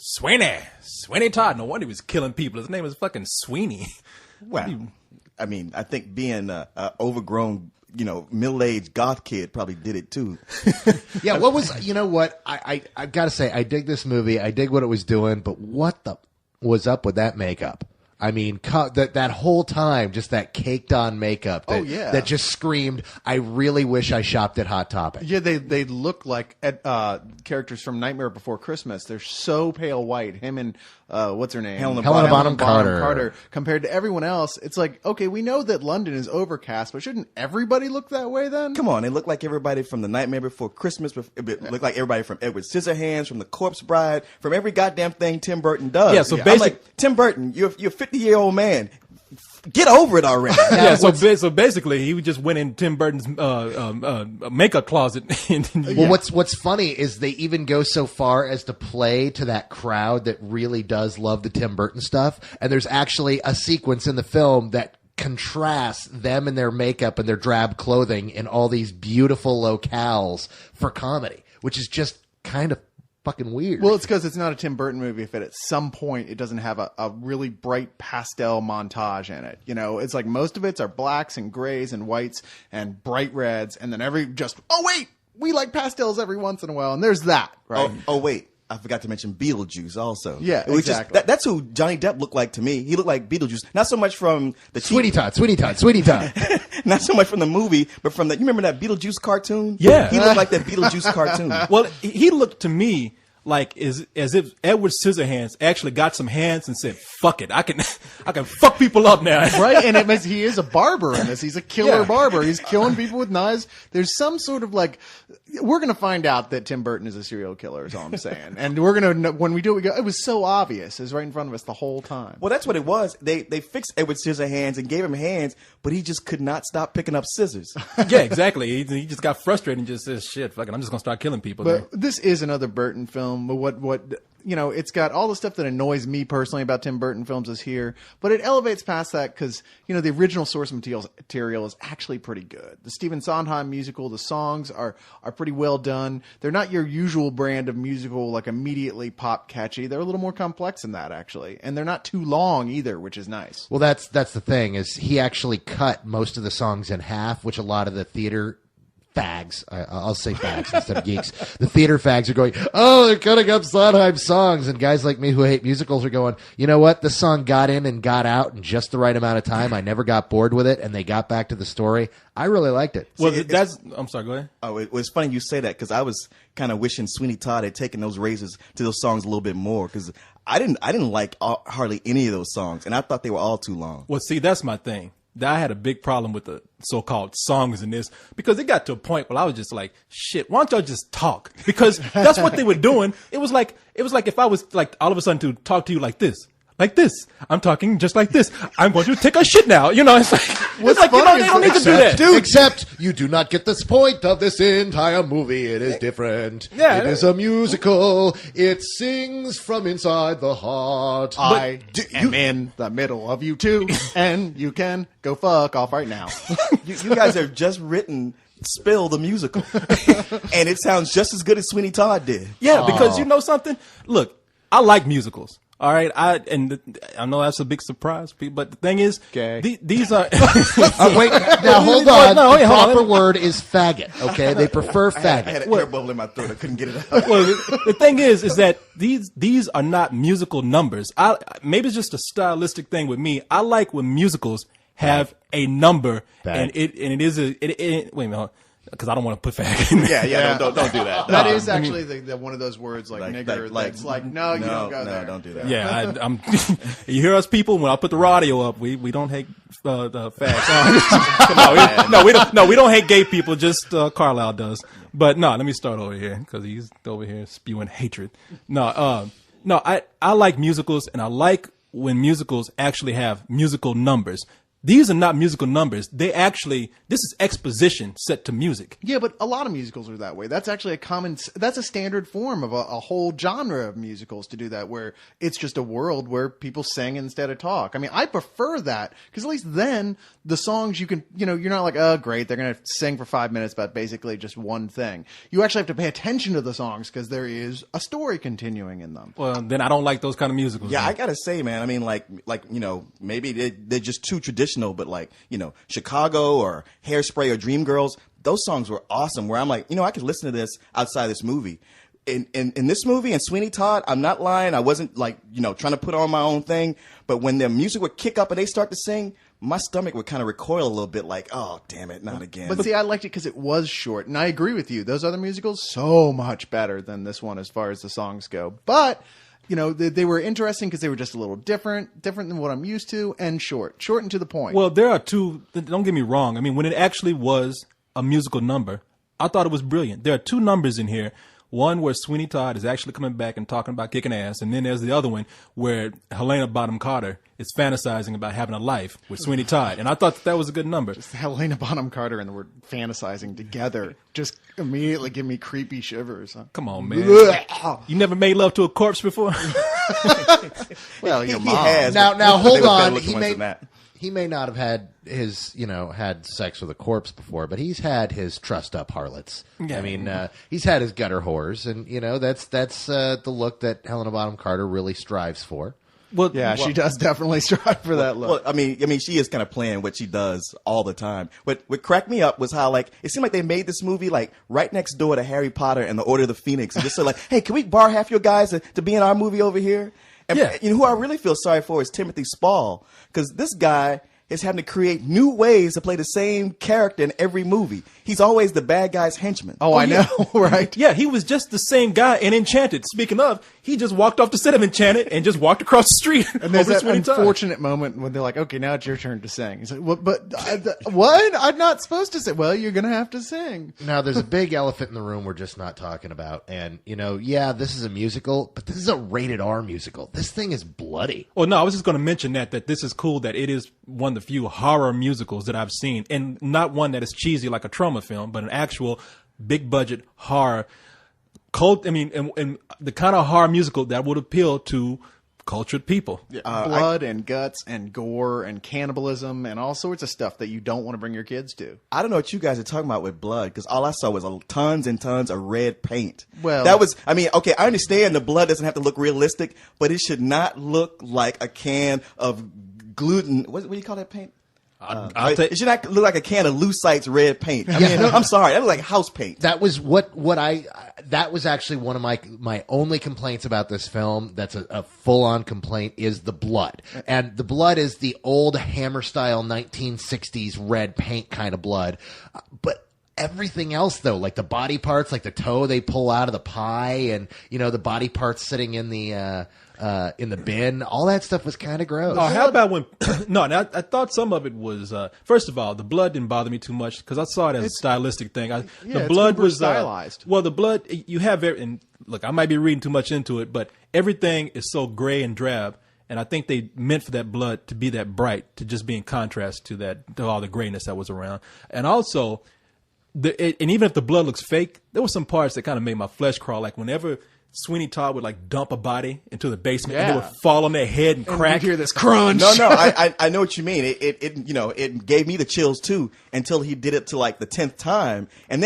Sweeney Todd. No wonder he was killing people. His name was fucking Sweeney. Well, I mean, I think being a overgrown, middle-aged goth kid probably did it too. Yeah, what was, you know what? I've got to say, I dig this movie. I dig what it was doing, but what the was up with that makeup? I mean, that whole time, just that caked-on makeup that just screamed, I really wish I shopped at Hot Topic. Yeah, they look like characters from Nightmare Before Christmas. They're so pale white. Him and, what's her name? Helena Bonham Carter. Compared to everyone else, it's like, okay, we know that London is overcast, but shouldn't everybody look that way then? Come on, they look like everybody from the Nightmare Before Christmas. It look like everybody from Edward Scissorhands, from The Corpse Bride, from every goddamn thing Tim Burton does. Yeah, so basically, I'm like, Tim Burton, you're a 50-year-old man. Get over it already. Yeah, so basically, he just went in Tim Burton's makeup closet. Well, what's funny is they even go so far as to play to that crowd that really does love the Tim Burton stuff. And there's actually a sequence in the film that contrasts them and their makeup and their drab clothing in all these beautiful locales for comedy, which is just kind of fucking weird. Well, it's because it's not a Tim Burton movie if at some point it doesn't have a really bright pastel montage in it. It's like most of it are blacks and grays and whites and bright reds, and then we like pastels every once in a while, and there's that, right? Oh wait. I forgot to mention Beetlejuice also. Yeah, exactly. That's who Johnny Depp looked like to me. He looked like Beetlejuice. Not so much from the Sweeney Todd. Not so much from the movie, but from you remember that Beetlejuice cartoon? Yeah. He looked like that Beetlejuice cartoon. Well, he looked to me like as if Edward Scissorhands actually got some hands and said, "Fuck it, I can fuck people up now." Right, and he is a barber in this. He's a killer barber. He's killing people with knives. There's some sort of we're gonna find out that Tim Burton is a serial killer. Is all I'm saying. And we're gonna when we do it, we go. It was so obvious. It was right in front of us the whole time. Well, that's what it was. They fixed Edward Scissorhands and gave him hands, but he just could not stop picking up scissors. Yeah, exactly. He just got frustrated and just says, "Shit, fuck it, I'm just gonna start killing people." But this is another Burton film. What it's got all the stuff that annoys me personally about Tim Burton films is here, but it elevates past that because the original source material is actually pretty good. The Stephen Sondheim musical, the songs are pretty well done. They're not your usual brand of musical, like immediately pop catchy. They're a little more complex than that actually, and they're not too long either, which is nice. Well, that's the thing is he actually cut most of the songs in half, which a lot of the theater fags, I'll say fags instead of geeks. The theater fags are going, oh, they're cutting up Sondheim songs. And guys like me who hate musicals are going, you know what? The song got in and got out in just the right amount of time. I never got bored with it, and they got back to the story. I really liked it. Well, I'm sorry, go ahead. Oh, it was funny you say that because I was kind of wishing Sweeney Todd had taken those raises to those songs a little bit more because I didn't like hardly any of those songs, and I thought they were all too long. Well, see, that's my thing. I had a big problem with the so-called songs in this because it got to a point where I was just like, shit, why don't y'all just talk? Because that's what they were doing. It was like if I was like all of a sudden to talk to you like this. Like this. I'm talking just like this. I'm going to take a shit now. It's like, they don't need to do that. Except you do not get this point of this entire movie. It is different. Yeah. It is a musical. It sings from inside the heart. I am in the middle of you two, and you can go fuck off right now. You guys have just written Spill the musical. And it sounds just as good as Sweeney Todd did. Yeah, because you know something? Look, I like musicals. All right, I know that's a big surprise, but the thing is, these are. Wait, now hold on. The proper word is faggot. Okay, they prefer faggot. I had an air bubble in my throat. I couldn't get it out. Well, the thing is that these are not musical numbers. Maybe it's just a stylistic thing with me. I like when musicals have a number, and it is a. Wait a minute. Because I don't want to put fag in there. Yeah. Don't do that. That is actually the one of those words like nigger. That's like, no, you don't go there. No, don't do that. Yeah, I'm. You hear us, people? When I put the radio up, we don't hate the fags. No, we don't hate gay people. Just Carlisle does. But no, let me start over here because he's over here spewing hatred. No, I like musicals, and I like when musicals actually have musical numbers. These are not musical numbers. This is exposition set to music. Yeah, but a lot of musicals are that way. That's actually that's a standard form of a whole genre of musicals to do that, where it's just a world where people sing instead of talk. I mean, I prefer that because at least then the songs you can, you're not like, oh, great, they're going to sing for 5 minutes about basically just one thing. You actually have to pay attention to the songs because there is a story continuing in them. Well, then I don't like those kind of musicals. Yeah, man. I gotta say, man. I mean, like maybe they're just too traditional, but like Chicago or Hairspray or Dreamgirls, those songs were awesome. Where I'm like, I could listen to this outside this movie. In this movie, in Sweeney Todd, I'm not lying. I wasn't like trying to put on my own thing, but when their music would kick up and they start to sing, my stomach would kind of recoil a little bit, like, oh damn it, not again. But see, I liked it because it was short, and I agree with you. Those other musicals so much better than this one as far as the songs go, but. They were interesting because they were just a little different than what I'm used to, and short and to the point. Well, there are two. Don't get me wrong. I mean, when it actually was a musical number, I thought it was brilliant. There are two numbers in here. One where Sweeney Todd is actually coming back and talking about kicking ass, and then there's the other one where Helena Bonham Carter is fantasizing about having a life with Sweeney Todd, and I thought that was a good number. Helena Bonham Carter and the word fantasizing together just immediately give me creepy shivers. Huh? Come on, man. You never made love to a corpse before? Well, your mom. has. Now They hold were better on. looking ones than that. He may not have had had sex with a corpse before, but he's had his trussed up harlots. Yeah. I mean, he's had his gutter whores, and that's the look that Helena Bonham Carter really strives for. Well, Yeah, she does definitely strive for that look. Well, I mean, she is kind of playing what she does all the time. What cracked me up was how it seemed like they made this movie right next door to Harry Potter and the Order of the Phoenix, and just said hey, can we borrow half your guys to be in our movie over here? And Yeah. who I really feel sorry for is Timothy Spall, because this guy is having to create new ways to play the same character in every movie. He's always the bad guy's henchman. Oh, I know, right? Yeah, he was just the same guy in Enchanted. Speaking of, he just walked off the set of Enchanted and just walked across the street. And there's over to that Sweeney Todd. unfortunate moment when they're like, okay, now it's your turn to sing. He's like, what? I'm not supposed to sing. Well, you're going to have to sing. Now, there's a big elephant in the room we're just not talking about. And, this is a musical, but this is a rated R musical. This thing is bloody. Well, no, I was just going to mention that this is cool, that it is one of the few horror musicals that I've seen, and not one that is cheesy like a trauma film, but an actual big budget horror cult. I mean, and the kind of horror musical that would appeal to cultured people. Blood and guts and gore and cannibalism and all sorts of stuff that you don't want to bring your kids to. I don't know what you guys are talking about with blood, because all I saw was tons and tons of red paint. Well, that was, okay, I understand the blood doesn't have to look realistic, but it should not look like a can of gluten. What do you call that paint? It should not look like a can of Lucite's red paint. I mean, I'm sorry, that looks like house paint. That was that was actually one of my only complaints about this film. That's a full on complaint, is the blood. And the blood is the old Hammer style 1960s red paint kind of blood. But everything else, though, like the body parts, like the toe they pull out of the pie, and the body parts sitting in the bin, all that stuff was kind of gross. Oh, how about when? No, I thought some of it was. First of all, the blood didn't bother me too much because I saw it as a stylistic thing. The blood uber was stylized. Well, the blood you have. And look, I might be reading too much into it, but everything is so gray and drab. And I think they meant for that blood to be that bright, to just be in contrast to all the grayness that was around. And also, and even if the blood looks fake, there were some parts that kind of made my flesh crawl. Like whenever Sweeney Todd would dump a body into the basement, and they would fall on their head and crack. You hear this crunch. No, I know what you mean. It gave me the chills too, until he did it to the 10th time, and then